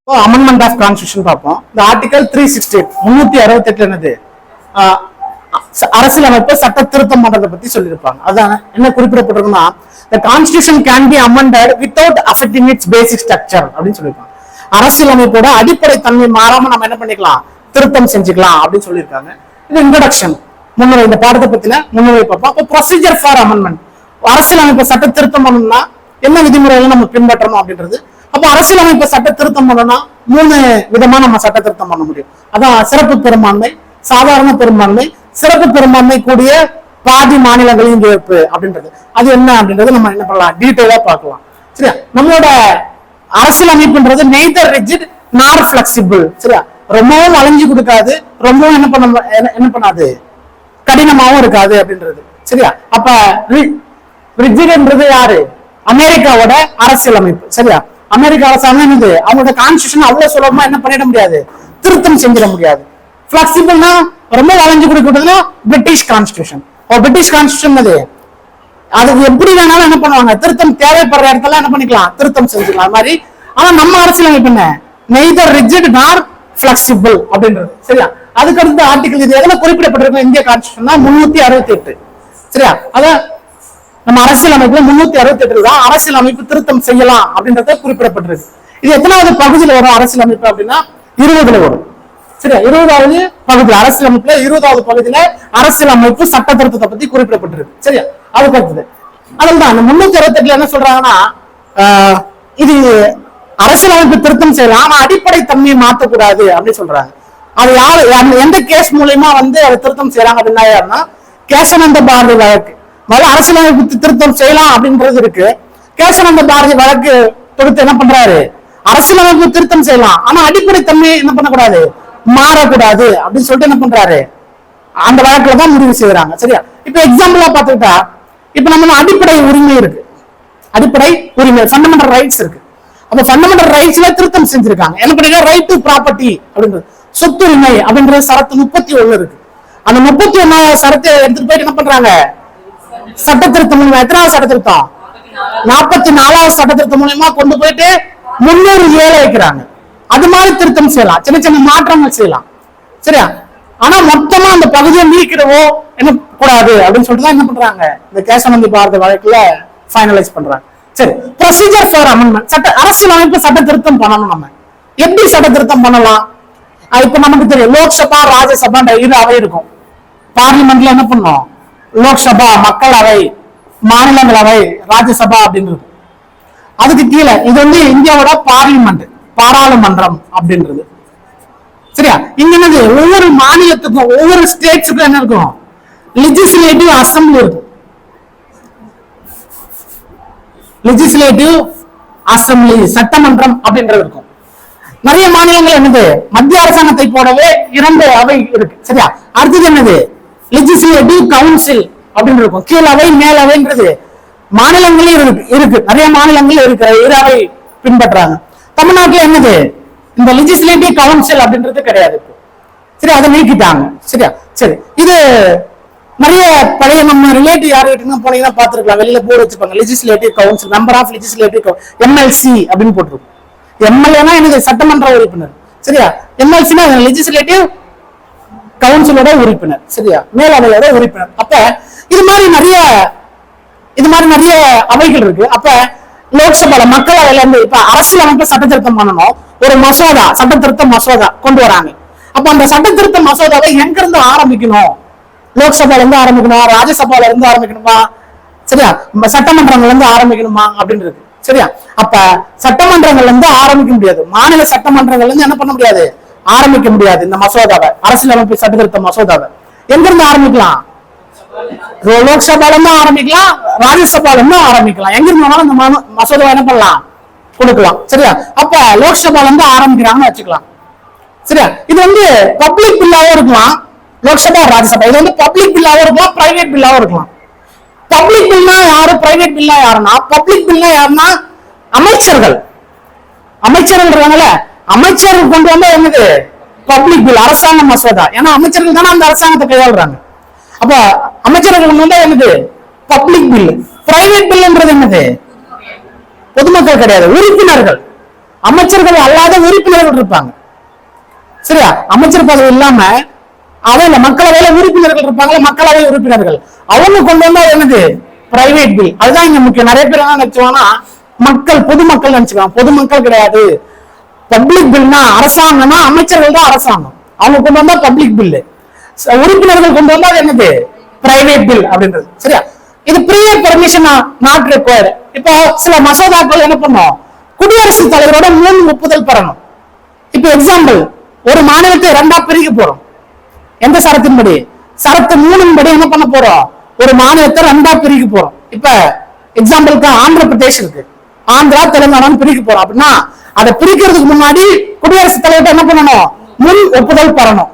Amendment of constitution பார்ப்போம். இந்த article 368 என்னது அரசியலமைப்பு சட்ட திருத்தம் பண்றதை பத்தி சொல்லியிருப்பாங்க. அதான் என்ன குறிப்பிடப்பட்டிருக்குன்னா, the constitution can be amended without affecting its basic structure அப்படின்னு சொல்லியிருப்பாங்க. அரசியலமைப்போட அடிப்படை தன்மை மாறாம நம்ம என்ன பண்ணிக்கலாம், திருத்தம் செஞ்சுக்கலாம் அப்படின்னு சொல்லியிருக்காங்க. இது இன்ட்ரோடக்ஷன், முன்னுரை. இந்த பாடத்தை பத்தின முன்னுரை பார்ப்போம். அப்போ ப்ரொசீஜர் ஃபார் அமெண்ட்மெண்ட், அரசியலமைப்பு சட்ட திருத்தம் பண்ணணும்னா என்ன விதிமுறைகள் நம்ம பின்பற்றணும் அப்படின்றது. அப்போ அரசியலமைப்பு சட்ட திருத்தம் பண்ணணும்னா 3 விதமா நம்ம சட்ட திருத்தம் பண்ண முடியும். அதான் சிறப்பு பெரும்பான்மை, சாதாரண பெரும்பான்மை, சிறப்பு பெரும்பான்மை கூடிய பாதி மாநிலங்களின் ஏற்பு அப்படின்றது. அது என்ன அப்படின்றது நம்ம என்ன பண்ணலாம், டீட்டெயிலா பார்க்கலாம். சரியா? நம்மளோட அரசியலமைப்புன்றது நெய்தர் ரிஜிட் நார் பிளெக்சிபிள். சரியா? ரொம்பவும் வளைஞ்சு கொடுக்காது, ரொம்பவும் என்ன பண்ணாது, கடினமாவும் இருக்காது அப்படின்றது. சரியா? அப்ப ரிஜிட்ன்றது யாரு? அமெரிக்காவோட அரசியலமைப்பு. சரியா? அமெரிக்கா அரசாங்கம் அவங்களோட கான்ஸ்டிடியூஷன் அவ்வளவு சுலபமா என்ன பண்ணிட முடியாது, திருத்தம் செஞ்சிட முடியாது. பிளெக்சிபிள்னா ரொம்ப வளைஞ்சு கொடுக்கிறதுனா பிரிட்டிஷ் கான்ஸ்டிடியூஷன். பிரிட்டிஷ் கான்ஸ்டிடியூஷன் அதுக்கு எப்படி வேணாலும் என்ன பண்ணுவாங்க, திருத்தம் தேவைப்படுற இடத்துல என்ன பண்ணிக்கலாம், திருத்தம் செஞ்சுக்கலாம் அது மாதிரி. ஆனா நம்ம அரசியலமைப்பு என்ன, நெய்தர் ரிஜிட் நார் பிளெக்சிபிள் அப்படின்றது. சரியா? அதுக்கடுத்து ஆர்டிகல் இது எதுல குறிப்பிடப்பட்டிருக்கும், இந்திய கான்ஸ்டிடியூஷன் 368. சரியா? அதான் நம்ம அரசியலமைப்புல 368 தான் அரசியலமைப்பு திருத்தம் செய்யலாம் அப்படின்றத குறிப்பிடப்பட்டிருக்கு. இது எத்தனாவது பகுதியில் வரும் அரசியலமைப்பு அப்படின்னா 20ல வரும். சரியா? 20வது பகுதி அரசியலமைப்புல 20வது பகுதியில அரசியலமைப்பு சட்ட திருத்தத்தை பத்தி குறிப்பிடப்பட்டிருக்கு. சரியா? அதுக்கு அடுத்தது அதுதான் அந்த 368 என்ன சொல்றாங்கன்னா, இது அரசியலமைப்பு திருத்தம் செய்யலாம், ஆனா அடிப்படை தன்மையை மாற்றக்கூடாது அப்படின்னு சொல்றாங்க. அது யாரு எந்த கேஸ் மூலயமா அதை திருத்தம் செய்யறாங்க அப்படின்னா யாருன்னா, கேசவனந்த பாரதி வழக்கு. முதல்ல அரசியலமைப்பு திருத்தம் செய்யலாம் அப்படின்றது இருக்கு. கேசவனந்த பாரதி வழக்கு தொடுத்து என்ன பண்றாரு, அரசியலமைப்பு திருத்தம் செய்யலாம், ஆனா அடிப்படை தன்மையை என்ன பண்ணக்கூடாது, மாறக்கூடாது அப்படின்னு சொல்லிட்டு என்ன பண்றாரு, அந்த வழக்குல தான் முடிவு செய்யறாங்க. சரியா? இப்ப எக்ஸாம்பிளா பாத்துக்கிட்டா, இப்ப நம்ம அடிப்படை உரிமை இருக்கு, அடிப்படை உரிமை ஃபண்டமெண்டல் ரைட்ஸ் இருக்கு. அப்ப ஃபண்டமெண்டல் ரைட்ஸ்ல திருத்தம் செஞ்சிருக்காங்க. என்ன பண்ணிருக்காங்க, ரைட் டு ப்ராப்பர்ட்டி அப்படின்றது, சொத்துரிமை அப்படின்றது சரத்து 31 இருக்கு. அந்த 31வது சரத்தை எடுத்துட்டு போயிட்டு என்ன பண்றாங்க, சட்ட திருத்தம் மூலமா, எத்தனாவது சட்ட திருத்தம், 44வது சட்ட திருத்தம் மூலமா கொண்டு போயிட்டு 307 வைக்கிறாங்க. அது மாதிரி திருத்தம் செய்யலாம், சின்ன சின்ன மாற்றங்கள் செய்யலாம். சரியா? ஆனா மொத்தமா அந்த பகுதியை நீக்கிடவோ என்ன கூடாது அப்படின்னு சொல்லிட்டு தான் என்ன பண்றாங்க, இந்த கேசவனந்த பாரதி வழக்குல ஃபைனலைஸ் பண்றாங்க. சரி, ப்ரொசீஜர் ஃபார் அமெண்ட்மெண்ட், சட்ட அரசியலமைப்பு சட்ட திருத்தம் பண்ணணும். நம்ம எப்படி சட்ட திருத்தம் பண்ணலாம், இப்ப நமக்கு தெரியும், லோக்சபா ராஜ்யசபா 2 அவை இருக்கும். பார்லிமெண்ட்ல என்ன பண்ணும், லோக்சபா மக்களவை, மாநிலங்களவை, ராஜ்யசபா அப்படின்னு. அதுக்கு கீழே இது இந்தியாவோட பார்லிமெண்ட், பாராளுமன்றம் அப்படின்றது. சரியா? இங்க என்னது, ஒவ்வொரு மாநிலத்துக்கும் ஒவ்வொரு ஸ்டேட்ஸுக்கும் என்ன இருக்கும், லெஜிஸ்லேட்டிவ் அசம்பிளி இருக்கும். லெஜிஸ்லேட்டிவ் அசம்பிளி, சட்டமன்றம் அப்படின்றது இருக்கும். நிறைய மாநிலங்கள் என்னது, மத்திய அரசாங்கத்தை போலவே 2 அவை இருக்கு. சரியா? அடுத்தது என்னது, லெஜிஸ்லேட்டிவ் கவுன்சில் அப்படின்னு இருக்கும். கீழவை மேலவைன்றது மாநிலங்களே இருக்கு, நிறைய மாநிலங்கள் இருக்கு, 2 அவை பின்பற்றாங்க. தமிழ்நாட்டுல என்னது, இந்த லெஜிஸ்லேட்டிவ் கவுன்சில் அப்படின்றது கிடையாது. சரி, அதை நீக்கிட்டாங்க. சரியா? சரி, இது நிறைய பழைய நம்ம ரிலேட்டிவ் யார்கிட்ட போனீங்கன்னா பாத்துருக்கலாம், வெளியில போர்டு வச்சிருப்பாங்க, legislative council, member of legislative MLC அப்படின்னு போட்டிருக்கும். எம்எல்ஏனா என்னது, சட்டமன்ற உறுப்பினர். சரியா? எம்எல்சினா லெஜிஸ்லேட்டிவ் கவுன்சிலோட உறுப்பினர். சரியா? மேலவையோட உறுப்பினர். அப்ப இது மாதிரி நிறைய அவைகள் இருக்கு. அப்ப லோக்சபால மக்களவையில இருந்து இப்ப அரசியலமைப்பு சட்ட திருத்தம் பண்ணணும், ஒரு மசோதா, சட்ட திருத்த மசோதா கொண்டு வராங்க. அப்ப அந்த சட்ட திருத்த மசோதாவை எங்க இருந்து ஆரம்பிக்கணும், லோக்சபால இருந்து ஆரம்பிக்கணும், ராஜ்யசபால இருந்து ஆரம்பிக்கணுமா, சரியா, சட்டமன்றங்கள்ல இருந்து ஆரம்பிக்கணுமா அப்படின்னு இருக்கு. சரியா? அப்ப சட்டமன்றங்கள்ல இருந்து ஆரம்பிக்க முடியாது, மாநில சட்டமன்றங்கள்ல இருந்து என்ன பண்ண முடியாது, ஆரம்பிக்க முடியாது. இந்த மசோதாவை, அரசியலமைப்பு சட்ட திருத்த மசோதாவை எங்க இருந்து ஆரம்பிக்கலாம், லோக்சபால இருந்து ஆரம்பிக்கலாம், ராஜ்யசபால இருந்து ஆரம்பிக்கலாம், எங்க இருந்தாலும் இந்த மசோதாவை என்ன பண்ணலாம், கொடுக்கலாம். சரியா? அப்ப லோக்சபால இருந்து ஆரம்பிக்கிறாங்கன்னு வச்சுக்கலாம். சரியா? இது பப்ளிக் பில்லாவும் இருக்கலாம், லோக்சபா ராஜ்யசபா. இது பப்ளிக் பில்லாவும் இருக்கலாம், பிரைவேட் பில்லாவும் இருக்கலாம். பப்ளிக் பில்னா யாரு, பிரைவேட் பில்னா யாருன்னா, பப்ளிக் பில்னா யாருன்னா அமைச்சர்கள் இருக்காங்கல்ல, அமைச்சர்கள் கொண்டு வந்தா என்னது, பப்ளிக் பில், அரசாங்க மசோதா. ஏன்னா அமைச்சர்கள் தானே அந்த அரசாங்கத்தை கையாளுறாங்க. அப்ப அமைச்சர்கள் கொண்டு வந்தா என்னது, பப்ளிக் பில். பிரைவேட் பில்ன்றது என்னது, பொதுமக்கள் கிடையாது, உறுப்பினர்கள். அமைச்சர்கள் அல்லாத உறுப்பினர்கள் இருப்பாங்க. சரியா? அமைச்சர் பதவி இல்லாம அவையில மக்களவையில உறுப்பினர்கள் இருப்பாங்க, மக்களவை உறுப்பினர்கள். அவங்க கொண்டு வந்தா என்னது? Private bill. அதுதான் இங்க முக்கியம். நிறைய பேர் என்ன நினைச்சுவாங்கன்னா மக்கள் பொதுமக்கள் நினைச்சுக்கலாம். பொதுமக்கள் கிடையாது. பப்ளிக் பில்னா அரசாங்கம்னா அமைச்சர்கள் தான் அரசாங்கம். அவங்க கொண்டு வந்தா பப்ளிக் பில். உறுப்பினர்கள் கொண்டு வந்தா என்னது? பிரைவேட் பில் அப்படின்றது. சரியா? இது ப்ரியர் பெர்மிஷன் நாட் ரிக்வயர்டு. இப்போ சில மசோதாக்கள் என்ன பண்ணும்? குடியரசுத் தலைவரோட 3 ஒப்புதல் பெறணும். இப்ப எக்ஸாம்பிள், ஒரு மாநிலத்தை 2ஆ பிரிக்க போறோம். எந்த சரத்தின்படி? சரத்து 3 படி என்ன பண்ண போறோம்? ஒரு மாநிலத்தை 2ஆ பிரிக்க போறோம். இப்ப எக்ஸாம்பிளுக்கு ஆந்திர பிரதேஷ் இருக்கு, ஆந்திரா தெலுங்கானான்னு பிரிக்க போறோம். அப்படின்னா அதை பிரிக்கிறதுக்கு முன்னாடி குடியரசுத் தலைவர் என்ன பண்ணணும்? முன் ஒப்புதல் பெறணும்.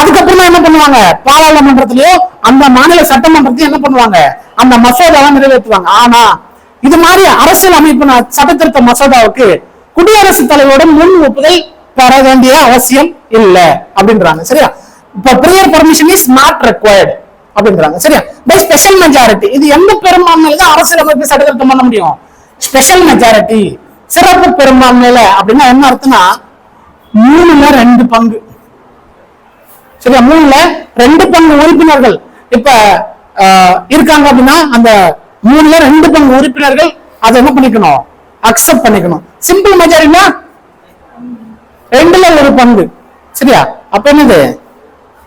அதுக்கப்புறமா என்ன பண்ணுவாங்க? பாராளுமன்றத்திலயோ அந்த மாநில சட்டமன்றத்தையும் என்ன பண்ணுவாங்க? அந்த மசோதாவை நிறைவேற்றுவாங்க. ஆனா இது மாதிரி அரசியல் அமைப்பு சட்டத்திருத்த மசோதாவுக்கு குடியரசுத் தலைவரோட முன் ஒப்புதல் பெற வேண்டிய அவசியம் இல்லை அப்படின்றாங்க. சரியா? இப்ப prior permission is not required அப்படின்றாங்க. சரியா? By special majority. இது எந்த பெரும்பான்மையில தான் அரசியல் அமைப்பு சட்டத்திருத்தம் பண்ண முடியும்? ஸ்பெஷல் மெஜாரிட்டி, சிறப்பு பெரும்பான்மையில. அப்படின்னா என்ன அர்த்தம்னா 3/2 பங்கு. சரியா? 3/2 உறுப்பினர்கள் இப்ப இருக்காங்க அப்படின்னா அந்த 3/2 பங்கு உறுப்பினர்கள் அதை என்ன பண்ணிக்கணும்? அக்செப்ட் பண்ணிக்கணும். சிம்பிள் மெஜாரிட்டினா 2/1 பங்கு. சரியா? அப்ப என்னது?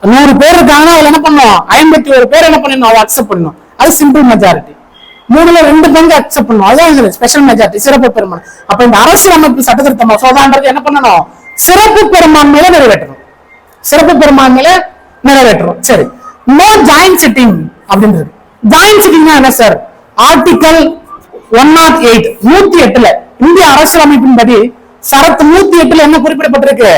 100 பேர் இருக்காங்கன்னா அதுல என்ன பண்ணும்? 51 பேர் என்ன பண்ணணும்? அதை அக்செப்ட் பண்ணணும். அது சிம்பிள் மெஜாரிட்டி. 3/2 பங்கு அக்செப்ட் பண்ணணும். அதான் ஸ்பெஷல் மெஜாரிட்டி, சிறப்பு பெரும்பான்மை. அப்ப இந்த அரசியல் அமைப்பு சட்டத்திருத்த மசோதான்றது என்ன பண்ணணும்? சிறப்பு பெரும்பான்மையில நிறைவேற்றணும். சிறப்பு பெரும்பான்மையில நிறைவேற்றணும். சரி, நோ ஜாயிண்ட் சிட்டிங் அப்படின்றது. ஜாயிண்ட் சிட்டிங்னா என்ன சார்? ஆர்டிகல் 108 108ல இந்திய அரசியலமைப்பின் படி சரத்து 108ல என்ன குறிப்பிடப்பட்டிருக்கு?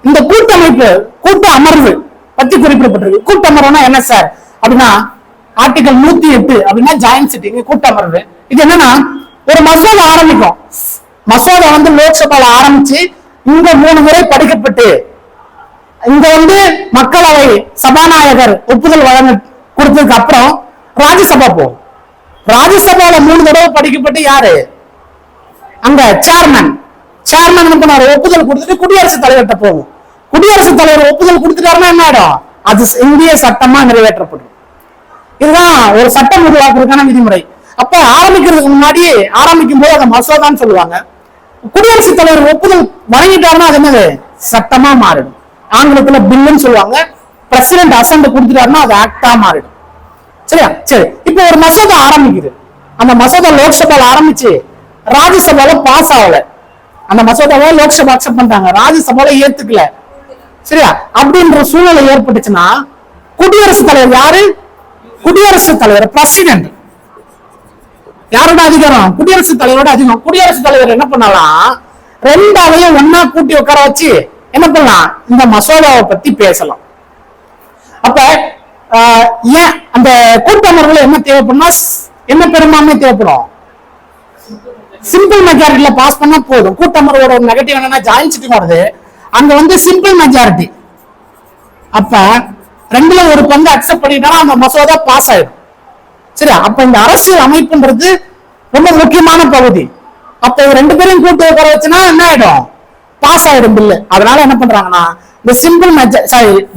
இந்த கூட்டமைப்பு கூட்ட அமர்வு பத்தி குறிப்பிடப்பட்டிருக்கு. கூட்டமர்வுனா என்ன சார் அப்படின்னா ஆர்டிகல் 108 அப்படின்னா ஜாயிண்ட் சிட்டிங், கூட்டமர்வு. இது என்னன்னா ஒரு மசோதா ஆரம்பிக்கும். மசோதா வந்து லோக்சபால ஆரம்பிச்சு இங்க 3 முறை படிக்கப்பட்டு இங்க மக்களவை சபாநாயகர் ஒப்புதல் வழங்க கொடுத்ததுக்கு அப்புறம் ராஜ்யசபா போகும். ராஜ்யசபால 3 தடவை படிக்கப்பட்டு யாரு அங்க சேர்மன் ஒப்புதல் கொடுத்துட்டு குடியரசுத் தலைவர்கிட்ட போகும். குடியரசுத் தலைவர் ஒப்புதல் கொடுத்துட்டாருன்னா என்ன ஆயிடும்? அது இந்திய சட்டமா நிறைவேற்றப்படும். இதுதான் ஒரு சட்டம் உருவாக்குறதுக்கான விதிமுறை. அப்ப ஆரம்பிக்கிறதுக்கு முன்னாடி ஆரம்பிக்கும் போது அதை மசோதான்னு சொல்லுவாங்க. குடியரசுத் தலைவர் ஒப்புதல் வழங்கிட்டாருன்னா அது என்னது? சட்டமா மாறிடும். ஆங்கிலத்துல பில்லுன்னு சொல்லுவாங்க. பிரசிடென்ட் அசெண்ட் கொடுத்துட்டாருன்னா அது ஆக்டா மாறிடும். சரியா? சரி, இப்போ ஒரு மசோதா ஆரம்பிக்குது. அந்த மசோதா லோக்சபால ஆரம்பிச்சு ராஜ்யசபால பாஸ் ஆகல. அந்த மசோதாவை லோக்சபா அக்செப்ட் பண்றாங்க, ராஜ்யசபால ஏத்துக்கல. சரியா? அப்படின்ற சூழ்நிலை ஏற்பட்டுச்சுன்னா குடியரசுத் தலைவர் யாரு? குடியரசுத் தலைவர், பிரசிடென்ட். யாரோட அதிகாரம்? குடியரசுத் தலைவரோட அதிகாரம். குடியரசுத் தலைவர் என்ன பண்ணலாம்? 2 அவையும் ஒன்னா கூட்டி உட்கார வச்சு என்ன பண்ணலாம்? இந்த மசோதாவை பத்தி பேசலாம். அப்ப ஏன் அந்த கூட்டமர்வுல என்ன தேவைப்படும்னா என்ன பெரும்பான்மை தேவைப்படும்? சிம்பிள் மெஜாரிட்டில பாஸ் பண்ணா போதும். கூட்டமர்வோட ஒரு நெகட்டிவ் என்னன்னா ஜாயிண்ட் சிட்டிங் வருது. அங்க சிம்பிள் மெஜாரிட்டி. அப்ப 2/1 பங்கு அக்செப்ட் பண்ணிட்டா அந்த மசோதா பாஸ் ஆயிடும். சரியா? அப்ப இந்த அரசியல் அமைப்புன்றது ரொம்ப முக்கியமான பகுதி. அப்ப 2 பேரையும் கூட்டு உட்கார வச்சுன்னா என்ன ஆயிடும்? பாஸ் ஆயிடும் பில்லு. அதனால என்ன பண்றாங்கன்னா இந்த சிம்பிள்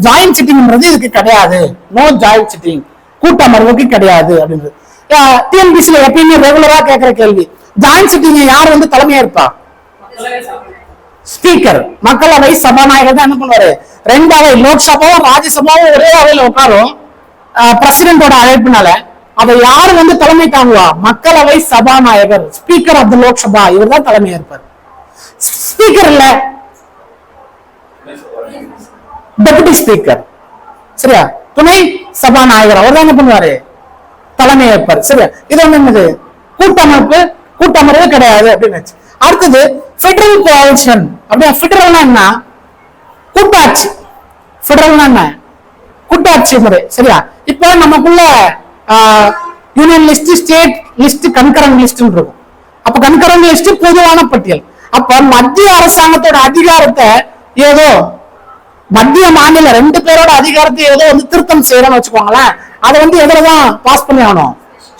ஜாயிண்ட் சிட்டிங்ன்றது இதுக்கு கிடையாது. நோ ஜாயிண்ட் சிட்டிங், கூட்டமர்வுக்கு கிடையாது அப்படின்றது. டிஎன்பிசில எப்பயுமே ரெகுலரா கேட்கிற கேள்வி, ஜாயிண்ட் சிட்டிங் யார் தலைமையா இருப்பா? ஸ்பீக்கர், மக்களவை சபாநாயகர் தான் என்ன பண்ணுவாரு? 2 அவை லோக்சபாவும் ராஜ்யசபாவும் ஒரே அவையில உட்காரும் பிரசிடென்டோட அழைப்பினால. அதை யாரு தலைமை தாங்குவா? மக்களவை சபாநாயகர், ஸ்பீக்கர் ஆஃப் தி லோக்சபா. இவர் தான் தலைமையா இருப்பார். ஸ்பீக்கர் இல்ல, டெபுட்டி ஸ்பீக்கர். சரியா? துணை சபாநாயகர் அவர் தான் என்ன பண்ணுவாரு? தலைமை ஏற்பார். சரியா? இது என்னது? கூட்டமைப்பு, கூட்டமர்வு கிடையாது அப்படின்னு. அடுத்தது ஃபெடரல் கோஆலிஷன். அப்படியே ஃபெடரல்னா என்ன? கூட்டாட்சி. ஃபெடரல்னா என்ன? கூட்டாட்சி முறை. சரியா? இப்ப நமக்குள்ள union list, state list, concurrent list இருக்கும். அப்ப கன்கரண்ட் லிஸ்ட் பொதுவான பட்டியல். அப்ப மத்திய அரசாங்கத்தோட அதிகாரத்தை ஏதோ மத்திய மாநில 2 பேரோட அதிகாரத்தை ஏதோ திருத்தம் செய்யறோம்னு வச்சுக்கோங்களேன். அதை எதுலதான் பாஸ் பண்ணி ஆகணும்?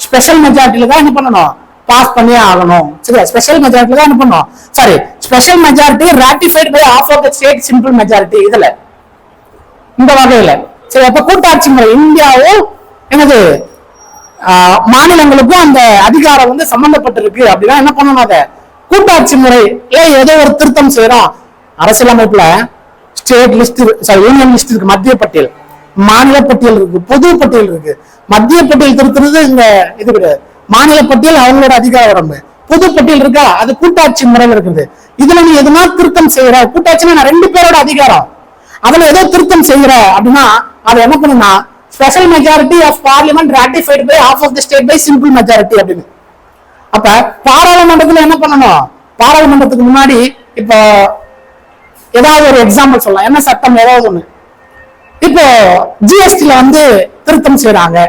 ஸ்பெஷல் மெஜாரிட்டியில தான் என்ன பண்ணணும்? பாஸ் பண்ணி ஆகணும். சரியா? ஸ்பெஷல் மெஜாரிட்டியில தான் என்ன பண்ணணும்? Sorry, special majority ratified by half of the state simple majority இதுல இந்த வகையில. சரி, அப்ப கூட்டாட்சி முறை இந்தியாவும் என்னது மாநிலங்களுக்கும் அந்த அதிகாரம் வந்து சம்பந்தப்பட்டிருக்கு அப்படின்னா என்ன பண்ணணும், அதை கூட்டாட்சி முறையில ஏதோ ஒரு திருத்தம் செய்யறோம். அரசியலமைப்புல ஸ்டேட் லிஸ்ட், யூனியன் லிஸ்ட் இருக்கு, மத்திய பட்டியல், மாநில பட்டியல் இருக்கு, பொது பட்டியல் இருக்கு. மத்திய பட்டியல் திருத்துறது இந்த இது கிடையாது. மாநில பட்டியல் அவங்களோட அதிகார வரம்பு, பொது பட்டியல் இருக்கா அது கூட்டாட்சி முறையில் இருக்குது. இதுல நீ எதுனா திருத்தம் செய்யற, கூட்டாட்சினா 2 பேரோட அதிகாரம், அதுல ஏதோ திருத்தம் செய்யற அப்படின்னா அதை என்ன பண்ணுனா special majority of parliament ratified by half of the state by simple majority அப்படின்னு. அப்ப பாராளுமன்றத்துல என்ன பண்ணணும், பாராளுமன்றத்துக்கு முன்னாடி இப்போ ஏதாவது ஒரு எக்ஸாம்பிள் சொல்லலாம், என்ன சட்டம் ஏதாவது ஒண்ணு, இப்போ ஜிஎஸ்டில வந்து திருத்தம் செய்யறாங்க,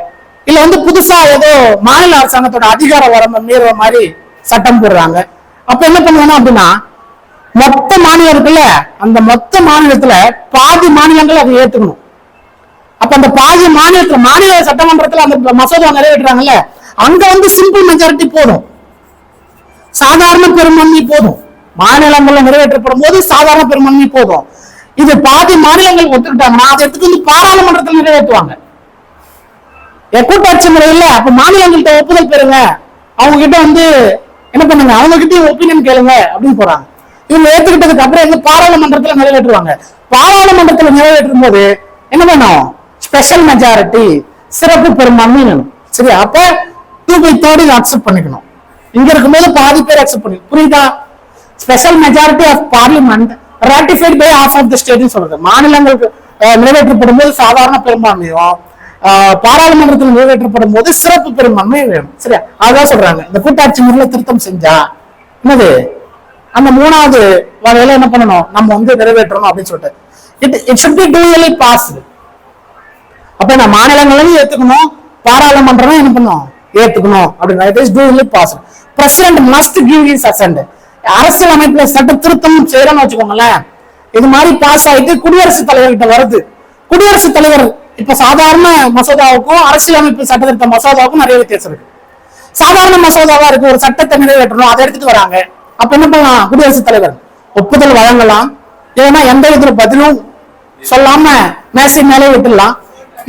இல்ல வந்து புதுசா ஏதோ மாநில அரசாங்கத்தோட அதிகார வரம்பை மீறுற மாதிரி சட்டம் போடுறாங்க. அப்ப என்ன பண்ணுவாங்க அப்படின்னா மொத்த மாநிலம் இருக்குல்ல, அந்த மொத்த மாநிலத்துல பாதி மாநிலங்கள் அதை ஏத்துக்கணும். அப்ப அந்த பாதி மாநிலத்துல மாநில சட்டமன்றத்துல அந்த மசோதா நிறைவேற்றுறாங்கல்ல, அங்க வந்து சிம்பிள் மெஜாரிட்டி போதும், சாதாரண பெரும்பான்மை போதும். மாநிலங்கள்ல நிறைவேற்றப்படும் போது சாதாரண பெரும்பான்மை போதும். இது பாதி மாநிலங்கள் ஒத்துக்கிட்டாங்கன்னா அதை எடுத்துட்டு வந்து பாராளுமன்றத்தில் நிறைவேற்றுவாங்க. கூட்டாட்சி முறையில் அப்ப மாநிலங்கள்கிட்ட ஒப்புதல் பெறுங்க, அவங்க கிட்ட வந்து என்ன பண்ணுங்க, அவங்க கிட்டயும் ஒப்பீனியன் கேளுங்க அப்படின்னு போறாங்க. இவங்க ஏத்துக்கிட்டதுக்கு அப்புறம் எங்க பாராளுமன்றத்துல நிறைவேற்றுவாங்க. பாராளுமன்றத்துல நிறைவேற்றும் போது என்ன பண்ணும், ஸ்பெஷல் மெஜாரிட்டி சிறப்பு பெரும்பான்மை வேணும். சரி, அப்ப 2/3 அக்செப்ட் பண்ணிக்கணும். இங்க இருக்கும்போது பாதி பேர் அக்செப்ட் பண்ணி, புரியுதா? Special majority of parliament ratified by half of the state சொல்றது. மாநிலங்களுக்கு நிறைவேற்றப்படும் போது சாதாரண பெரும்பான்மையும், பாராளுமன்றத்தில் நிறைவேற்றப்படும் போது சிறப்பு பெரும்பான்மை வேணும். சரியா, அதான் சொல்றாங்க இந்த கூட்டாட்சி முறையில திருத்தம் செஞ்சா என்னது அந்த 3வது வகையில என்ன பண்ணணும், நம்ம வந்து நிறைவேற்றணும் அப்படின்னு சொல்லிட்டு it should be duly passed. அப்ப நான் மாநிலங்களையும் ஏத்துக்கணும், பாராளுமன்றம் என்ன பண்ணணும் ஏத்துக்கணும் அப்படின்னா it is duly passed. President must give his assent. அரசியல் அமைப்புல சட்ட திருத்தம் செய்யறோம்னு வச்சுக்கோங்களேன், இது மாதிரி பாஸ் ஆயிட்டு குடியரசுத் தலைவர்கிட்ட வருது. குடியரசுத் தலைவர் இப்ப சாதாரண மசோதாவுக்கும் அரசியலமைப்பு சட்டத்திருத்த மசோதாவுக்கும் நிறைய வித்தியாசம் இருக்கு. சாதாரண மசோதாவா இருக்கு, ஒரு சட்டத்தை நிறைவேற்றணும், அதை எடுத்துட்டு வராங்க. அப்ப என்ன பண்ணலாம், குடியரசுத் தலைவர் ஒப்புதல் வழங்கலாம், ஏன்னா எந்த விதத்துல பதிலும் சொல்லாம மேசை மேலே விட்டுடலாம்,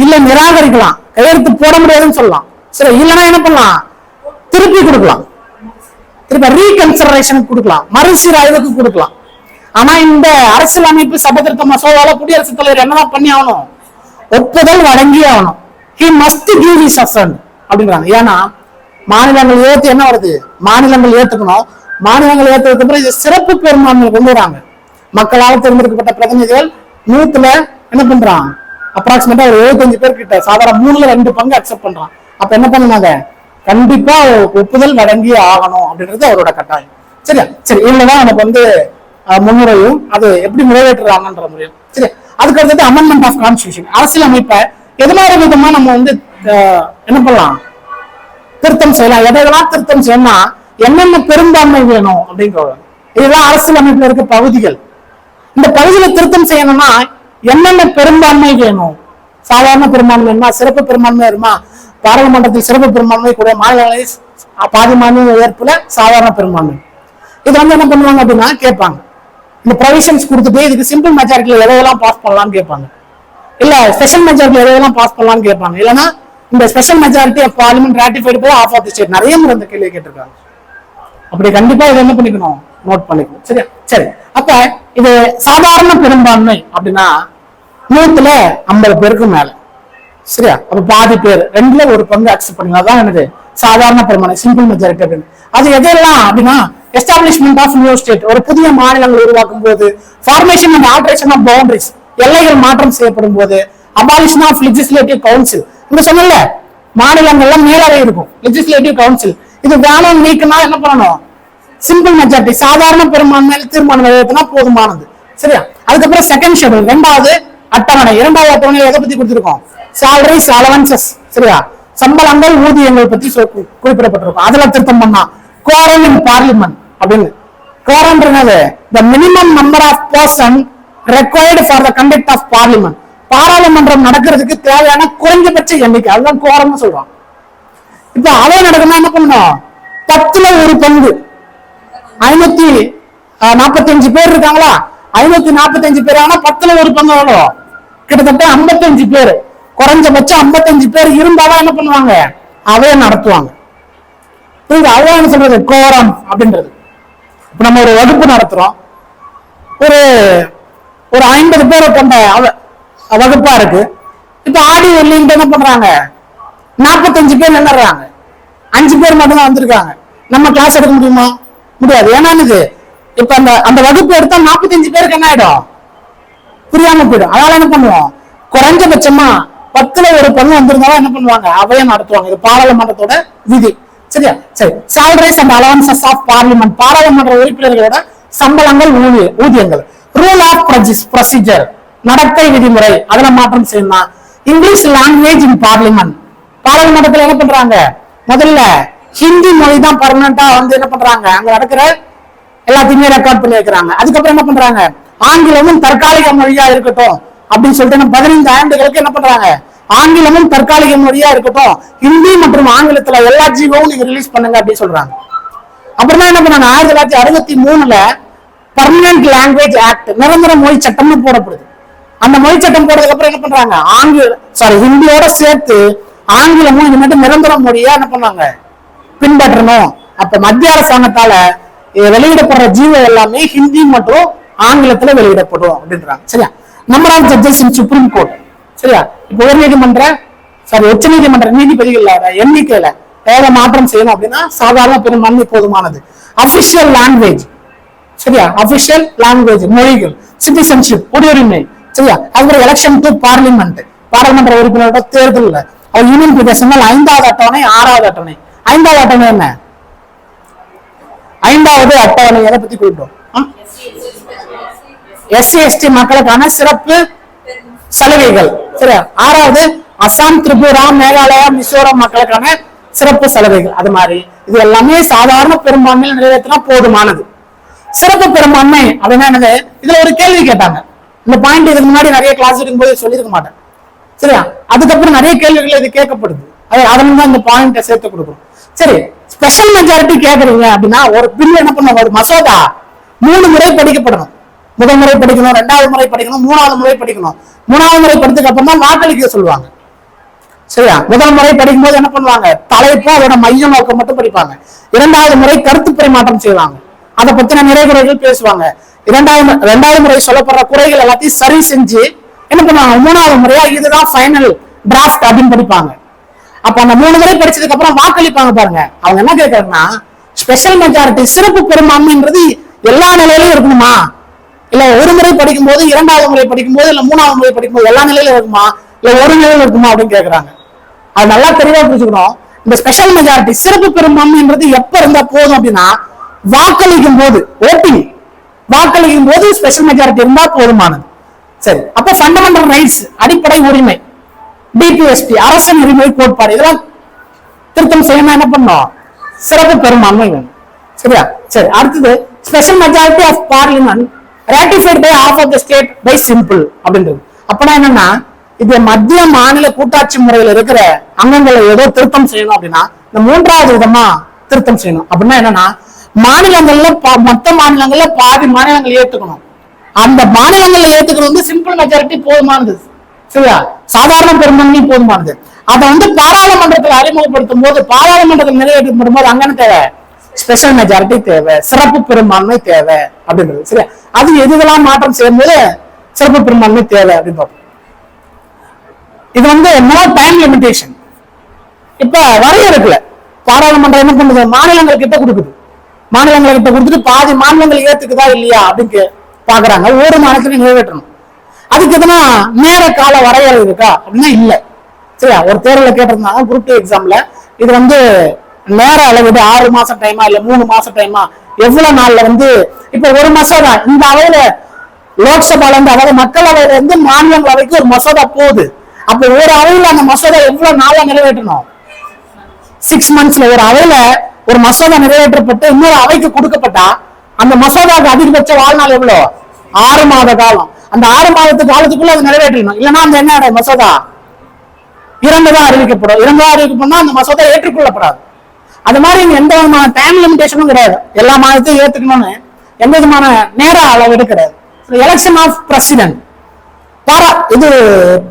இல்ல நிராகரிக்கலாம், கையெழுத்து போட முடியாதுன்னு சொல்லலாம். சரி, இல்லைன்னா என்ன பண்ணலாம், திருப்பி கொடுக்கலாம், திருப்பி ரீகன்சிடரேஷன் கொடுக்கலாம், மறுசீராய்வுக்கு கொடுக்கலாம். ஆனா இந்த அரசியலமைப்பு சட்டத்திருத்த மசோதால குடியரசுத் தலைவர் என்னதான் பண்ணி ஆகணும், ஒப்புதல் வழங்கி ஆகணும். he must give his assent அப்படிங்கிறாங்க. ஏன்னா மாநிலங்கள் ஏத்து என்ன வருது, மாநிலங்கள் ஏத்துக்கணும், மாநிலங்கள் ஏற்றதுக்கு அப்புறம் இது சிறப்பு பெரும்பான்மை கொண்டு வராங்க. மக்களால் தேர்ந்தெடுக்கப்பட்ட பிரதிநிதிகள் 100ல என்ன பண்றான், அப்ராக்சிமேட்டா ஒரு 75 பேர் கிட்ட, சாதாரண 3ல 2 பங்கு அக்செப்ட் பண்றான். அப்ப என்ன பண்ணுனாங்க, கண்டிப்பா ஒப்புதல் வழங்கி ஆகணும் அப்படின்றது அவரோட கட்டாயம். சரியா, சரி, இல்லைன்னா நமக்கு வந்து முன்னுரையும் அது எப்படி நிறைவேற்றுறாங்கன்ற முறையும். சரி, அதுக்கு அடுத்தது அமெண்ட்மெண்ட் ஆஃப் கான்ஸ்டிடியூஷன். அரசியல் அமைப்பை எது மாதிரி விதமா நம்ம வந்து என்ன பண்ணலாம், திருத்தம் செய்யலாம். எதையெல்லாம் திருத்தம் செய்யணும்னா என்னென்ன பெரும்பான்மை வேணும் அப்படிங்கிற இதுதான் அரசியல் அமைப்புல இருக்க பகுதிகள். இந்த பகுதியில திருத்தம் செய்யணும்னா என்னென்ன பெரும்பான்மை வேணும், சாதாரண பெரும்பான்மை வேணுமா, சிறப்பு பெரும்பான்மை வேணுமா, பாராளுமன்றத்தில் சிறப்பு பெரும்பான்மை கூட, மாநிலங்களில் பாதி மாநில ஏற்புல சாதாரண பெரும்பான்மை. இது வந்து என்ன பண்ணுவாங்க அப்படின்னா கேட்பாங்க, இந்த ப்ரொவிஷன்ஸ் கொடுத்துட்டு இதுக்கு சிம்பிள் மெஜாரிட்டியில எதையெல்லாம் பாஸ் பண்ணலாம்னு கேட்பாங்க, இல்ல ஸ்பெஷல் மெஜாரிட்டியில எதையெல்லாம் பாஸ் பண்ணலாம்னு கேட்பாங்க, இல்லைன்னா இந்த special majority of parliament ratified by half of the state நிறைய முறை இந்த கேள்வி கேட்டிருக்காங்க. அப்படி கண்டிப்பா இதை என்ன பண்ணிக்கணும், நோட் பண்ணிக்கணும். சரியா, சரி, அப்ப இது சாதாரண பெரும்பான்மை அப்படின்னா 100ல 50 பேருக்கு மேல. சரியா, அப்ப பாதி பேர் 2ல 1 பங்கு அக்செப்ட் பண்ணிக்கலாம், அதான் என்னது சாதாரண பெரும்பான்மை, சிம்பிள் மெஜாரிட்டி அப்படின்னு. அது எதெல்லாம் அப்படின்னா எஸ்டாப்ளிஷ்மெண்ட் ஆஃப் நியூ ஸ்டேட், ஒரு புதிய மாநிலங்கள் உருவாக்கும் போது, formation and alteration of boundaries, எல்லைகள் மாற்றம் செய்யப்படும் போது, அபாலிஷன் ஆஃப் லெஜிஸ்லேட்டிவ் கவுன்சில், இந்த சொன்னல மாநிலங்கள்ல மேலவை இருக்கும் லெஜிஸ்லேட்டிவ் கவுன்சில், இது வேணும் நீக்கினா என்ன பண்ணணும், சிம்பிள் மெஜாரிட்டி சாதாரண பெரும்பான்மையில தீர்மானம் நிறைவேற்றினா போதுமானது. சரியா, அதுக்கப்புறம் செகண்ட் ஷெட்யூல், 2வது அட்டவணை. 2வது அட்டவணையில எதை பத்தி கொடுத்திருக்கோம், சாலரிஸ் அலவன்சஸ். சரியா, சம்பளங்கள் ஊதியங்கள் பத்தி குறிப்பிடப்பட்டிருக்கும். அதுல திருத்தம் பண்ணா கோரம் இன் பார்லிமெண்ட் அப்படின்னு. கோரம்ன்றது the minimum number of person required for the conduct of parliament, பாராளுமன்றம் நடக்கிறதுக்கு தேவையான குறைஞ்சபட்ச எண்ணிக்கை, அதுதான் கோரம்னு சொல்றோம். இப்ப அவை நடக்கணும்னா என்ன பண்ணணும், 10ல 1 பங்கு 500 45 பேர் இருக்காங்களா, 545 பேர். ஆனா 10ல் 1 பங்கு எவ்வளோ, கிட்டத்தட்ட 55 பேர். குறைஞ்சபட்சம் 55 பேர் இருந்தாதான் என்ன பண்ணுவாங்க, அவையை நடத்துவாங்க. அவைன்னு சொல்றது கோரம் அப்படின்றது. இப்ப நம்ம ஒரு வகுப்பு நடத்துறோம், ஒரு 50 பேரை கொண்ட வகுப்பா இருக்கு. இப்ப ஆடியோ இல்லைன்ட்டு என்ன பண்றாங்க, 45 பேர் நின்னுறாங்க, 5 பேர் மட்டும் தான் வந்திருக்காங்க. நம்ம கிளாஸ் எடுக்க முடியுமா, முடியாது. ஏன்னா இப்ப அந்த வகுப்பு எடுத்தா 45 பேருக்கு என்ன ஆயிடும், புரியாம போயிடும். அதனால என்ன பண்ணுவோம், குறைஞ்சபட்சமா 10ல் 1 பங்கு வந்திருந்தாலும் என்ன பண்ணுவாங்க, அவையை நடத்துவாங்க. இது பாராளுமன்றத்தோட விதி. சரியா? சரி. Salaries and allowances of parliament, பாராளுமன்ற உறுப்பினர்களோட சம்பளங்கள், ஊதியங்கள். ரூல் ஆஃப் ப்ரொசீஜர், நடத்தை விதிமுறை, அதுல மாற்றம் செய்யணும். இங்கிலீஷ் லாங்குவேஜ் இன் பார்லிமெண்ட், பாராளுமன்றத்தில் என்ன பண்றாங்க, முதல்ல ஹிந்தி மொழி தான் பர்மனண்டா என்ன பண்றாங்க, அங்க நடக்கிற எல்லாத்தையுமே ரெக்கார்ட் பண்ணி வைக்கிறாங்க. அதுக்கப்புறம் என்ன பண்றாங்க, ஆங்கிலமும் தற்காலிக மொழியா இருக்கட்டும் அப்படின்னு சொல்லிட்டு 15 ஆண்டுகளுக்கு என்ன பண்றாங்க, ஆங்கிலமும் தற்காலிக மொழியா இருக்கட்டும், ஹிந்தி மற்றும் ஆங்கிலத்துல எல்லா ஜீவோவும் நீங்க ரிலீஸ் பண்ணுங்க அப்படின்னு சொல்றாங்க. அப்புறமா என்ன பண்ணாங்க, 1963ல பர்மனன்ட் லாங்குவேஜ் ஆக்ட், நிரந்தர மொழி சட்டம்னு போடப்படுது. அந்த மொழி சட்டம் போடுறதுக்கு அப்புறம் என்ன பண்றாங்க, ஹிந்தியோட சேர்த்து ஆங்கிலமும் இனிமேட்டு நிரந்தர மொழியா என்ன பண்ணாங்க, பின்பற்றணும். அப்ப மத்திய அரசாங்கத்தால வெளியிடப்படுற ஜீவோ எல்லாமே ஹிந்தி மற்றும் ஆங்கிலத்துல வெளியிடப்படும் அப்படின்றாங்க. சரியா? Number of judges in supreme court. சரியா? இப்ப உச்ச நீதிமன்ற நீதிபதிகள் எண்ணிக்கையில ஏதாவது மாற்றம் செய்யணும் அப்படின்னா சாதாரண பெரும்பான்மை போதுமானது. Official language. சரியா? அபிஷியல் லாங்குவேஜ், மொழிகள். சிட்டிசன்ஷிப், குடியுரிமை. சரியா? அதுக்கு எலெக்ஷன் டு பார்லிமெண்ட், பாராளுமன்ற உறுப்பினரோட தேர்தல். யூனியன் பிரதேசங்கள் 5வது அட்டவணை, 6வது அட்டவணை. 5வது அட்டவணை என்ன, 5வது அட்டவணை எதை பத்தி குறிப்பிடும், எஸ்சி எஸ்டி மக்களுக்கான சிறப்பு சலுகைகள். சரியா? 6வது அசாம், திரிபுரா, மேகாலயா, மிசோரம் மக்களுக்கான சிறப்பு சலுகைகள். அது மாதிரி இது எல்லாமே சாதாரண பெரும்பான்மையில் நிறைவேற்றினா போதுமானது. சிறப்பு பெரும்பான்மை அப்படின்னா என்னது, இதுல ஒரு கேள்வி கேட்டாங்க. இந்த பாயிண்ட் இதுக்கு முன்னாடி நிறைய கிளாஸ் இருக்கும்போது சொல்லியிருக்க மாட்டேன். சரியா? அதுக்கப்புறம் நிறைய கேள்விகள் இது கேட்கப்படுது. அதனால தான் இந்த பாயிண்ட சேர்த்து கொடுக்கணும். சரி, ஸ்பெஷல் மெஜாரிட்டி கேக்குறீங்க அப்படின்னா ஒரு பில் என்ன பண்ணுவாங்க, ஒரு மசோதா 3 முறை படிக்கப்படணும். முதல் முறை படிக்கணும், 2வது முறை படிக்கணும், 3வது முறை படிக்கணும். 3வது முறை படித்ததுக்கு அப்புறம் தான் வாக்களிக்க சொல்லுவாங்க. சரியா? முதல் முறை படிக்கும் போது என்ன பண்ணுவாங்க, தலைப்பு அதோட மைய நோக்கம் மட்டும் படிப்பாங்க. 2வது முறை கருத்து பரிமாற்றம் செய்வாங்க, அதை பத்தின நிறைகுறைகள் பேசுவாங்க. 2வது முறை சொல்லப்படுற குறைகள் எல்லாத்தையும் சரி செஞ்சு என்ன பண்ணுவாங்க, 3வது முறையா இதுதான் ஃபைனல் டிராஃப்ட் அப்படின்னு படிப்பாங்க. அப்ப அந்த 3 முறை படிச்சதுக்கு அப்புறம் வாக்களிப்பாங்க பாருங்க. அவங்க என்ன கேட்கறாங்கன்னா, ஸ்பெஷல் மெஜாரிட்டி சிறப்பு பெரும்பான்மைன்றது எல்லா நிலையிலும் இருக்கணுமா, இல்ல ஒரு முறை படிக்கும் போது, 2வது முறை படிக்கும் போது, இல்ல 3வது முறை படிக்கும் போது எல்லா நிலையில இருக்குமா, இல்ல ஒரு நிலையில இருக்குமா அப்படின்னு கேட்கறாங்க. அது நல்லா தெளிவா புரிஞ்சுக்கணும். இந்த ஸ்பெஷல் மெஜாரிட்டி சிறப்பு பெரும்பான்மைன்றது எப்ப இருந்தா போதும் அப்படின்னா, வாக்களிக்கும் போது, ஓட்டிங் வாக்களிக்கும் போது ஸ்பெஷல் மெஜாரிட்டி இருந்தா போதுமானது. சரி, அப்ப ஃபண்டமெண்டல் ரைட்ஸ், அடிப்படை உரிமை, டிபிஎஸ்டி, அரசின் உரிமை கோட்பாடு, இதெல்லாம் திருத்தம் செய்யணும். என்ன பண்ணோம், சிறப்பு பெரும்பான்மை வேணும். சரியா? சரி, அடுத்தது special majority of parliament ratified by half of the state by simple அப்படின்றது. அப்பனா என்னன்னா, இது மத்திய மாநில கூட்டாட்சி முறையில் இருக்கிற அங்கங்களை ஏதோ திருத்தம் செய்யணும் அப்படின்னா இந்த 3வது விதமா திருத்தம் செய்யணும். அப்படின்னா என்னன்னா, மாநிலங்கள்ல மொத்த மாநிலங்கள்ல பாதி மாநிலங்கள் ஏத்துக்கணும். அந்த மாநிலங்கள்ல ஏத்துக்கிறது சிம்பிள் மெஜாரிட்டி போதுமானது. சரியா? சாதாரண பெரும்பான்மை போதுமானது. அதை பாராளுமன்றத்தில் அறிமுகப்படுத்தும் போது, பாராளுமன்றத்தில் நிறைவேற்றப்படும் போது அங்க என்ன தேவை, ஸ்பெஷல் மெஜாரிட்டி தேவை, சிறப்பு பெரும்பான்மை தேவை அப்படின்றது. சரியா? அது எதுவெல்லாம் மாற்றம் செய்யும் போது சிறப்பு பெரும்பான்மை தேவை அப்படின்னு பார்ப்போம். இது நோ டைம் லிமிடேஷன். இப்ப வரையறுக்கல, பாராளுமன்றம் என்ன பண்ணுது, மாநிலங்கள் கிட்ட கொடுக்குது. மாநிலங்கள் கிட்ட கொடுத்துட்டு பாதி மாநிலங்கள் ஏத்துக்குதா இல்லையா அப்படின்னு பாக்குறாங்க. ஒவ்வொரு மாநிலத்திலையும் நிறைவேற்றணும். அதுக்கு எதுனா நேர கால வரையறை இருக்கா அப்படின்னா இல்ல. சரியா? ஒரு தேர்வுல கேட்டிருந்தாங்க, குரூப் 2 எக்ஸாம்ல, இது நேர அளவிடு 6 மாசம் டைமா இல்ல 3 மாசம் டைமா, எவ்வளவு நாள்ல இப்ப ஒரு மசோதா இந்த அவையில லோக்சபால அதாவது மக்களவையில மாநிலங்களவைக்கு ஒரு மசோதா போகுது. அப்ப ஒரு அவையில அந்த மசோதா எவ்வளவு நாளா நிறைவேற்றணும், 6 monthsல ஒரு அவையில ஒரு மசோதா நிறைவேற்றப்பட்டு இன்னொரு அவைக்கு கொடுக்கப்பட்டா அந்த மசோதாவுக்கு அதிகபட்ச வாழ்நாள் எவ்வளவு, 6 மாத காலம். அந்த 6 மாதத்து காலத்துக்குள்ள அது நிறைவேற்றணும். இல்லைன்னா அந்த என்ன மசோதா இறந்ததான் அறிவிக்கப்படும். இறந்ததா அறிவிக்கப்படும் அந்த மசோதா ஏற்றுக்கொள்ளப்படாது. அது மாதிரி எந்த விதமான டைம் லிமிடேஷனும் கிடையாது. எல்லா மாதத்தையும் ஏத்துக்கணும்னு எந்த விதமான நேர அளவீடு கிடையாது. எலெக்ஷன் ஆஃப் பிரசிடென்ட் இது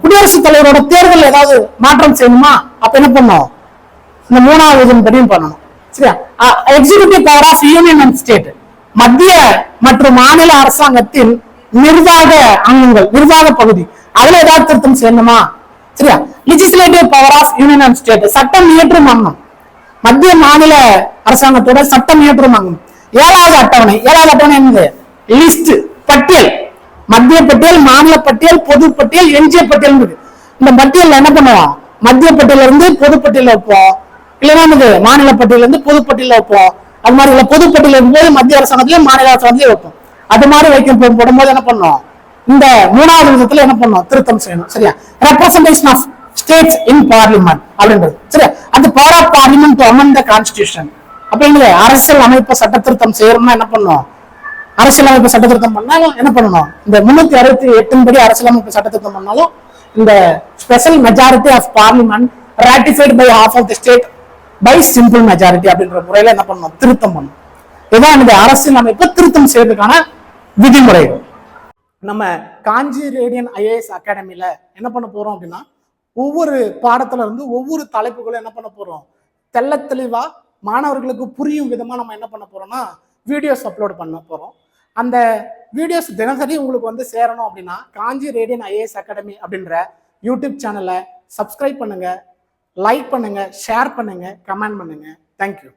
குடியரசுத் தலைவரோட தேர்தல் ஏதாவது மாற்றம் செய்யணுமா, அப்ப என்ன பண்ணும், இந்த 3வது படியும் பண்ணணும். சரியா? Executive power of union and state, மத்திய மற்றும் மாநில அரசாங்கத்தின் நிர்வாக அங்கங்கள், நிர்வாக பகுதி, அதுல ஏதாவது திருத்தம் செய்யணுமா? சரியா? Legislative power of union and state, சட்டம் இயற்றும் அங்கம், மத்திய மாநில அரசாங்கத்தோட சட்டம் இயற்றும் அங்கம். 7வது அட்டவணை என்னது, லிஸ்ட், பட்டியல், மத்திய பட்டியல், மாநில பட்டியல், பொது பட்டியல், எஞ்சிய பட்டியல். இந்த பட்டியல் என்ன பண்ணுவோம், மத்திய பட்டியல இருந்து பொது பட்டியல வைப்போம், இல்லைன்னா மாநில பட்டியல இருந்து பொது பட்டியல வைப்போம். அது மாதிரி இல்ல பொது பட்டியல இருக்கும்போது மத்திய அரசாங்கத்திலயும் மாநில அரசாங்கத்திலயும் வைப்போம். அது மாதிரி வைக்க போடும்போது என்ன பண்ணோம், இந்த 3வது விதத்துல என்ன பண்ணோம், திருத்தம் செய்யணும். சரியா? Representation of states in parliament அப்படின்றது. சரியா? அது power of parliament to amend the constitution அப்படிங்கிறது. அரசியல் அமைப்பு சட்ட திருத்தம் செய்யணும்னா என்ன பண்ணும், அரசியலமைப்பு சட்ட திருத்தம் பண்ணாலும் என்ன பண்ணணும், இந்த 368 படி அரசியலமைப்பு சட்ட திருத்தம் பண்ணாலும் இந்த special majority of parliament ratified by half of the state by simple majority அப்படின்ற முறையில என்ன பண்ணணும், திருத்தம் பண்ணணும். இதுதான் இந்த அரசியல் அமைப்பு திருத்தம் செய்யறதுக்கான விதிமுறைகள். நம்ம காஞ்சி ரேடியன் ஐஏஎஸ் அகாடமில என்ன பண்ண போறோம் அப்படின்னா, ஒவ்வொரு பாடத்துல இருந்து ஒவ்வொரு தலைப்புகளும் என்ன பண்ண போறோம், தெள்ள தெளிவா மாணவர்களுக்கு புரியும் விதமா நம்ம என்ன பண்ண போறோம்னா வீடியோஸ் அப்லோட் பண்ண போறோம். அந்த வீடியோஸ் தினசரி உங்களுக்கு சேரணும் அப்படின்னா காஞ்சி ரேடியன் ஐஏஎஸ் அகாடமி அப்படின்ற யூடியூப் சேனலை சப்ஸ்கிரைப் பண்ணுங்க, லைக் பண்ணுங்க, ஷேர் பண்ணுங்க, கமெண்ட் பண்ணுங்க. தேங்க்யூ.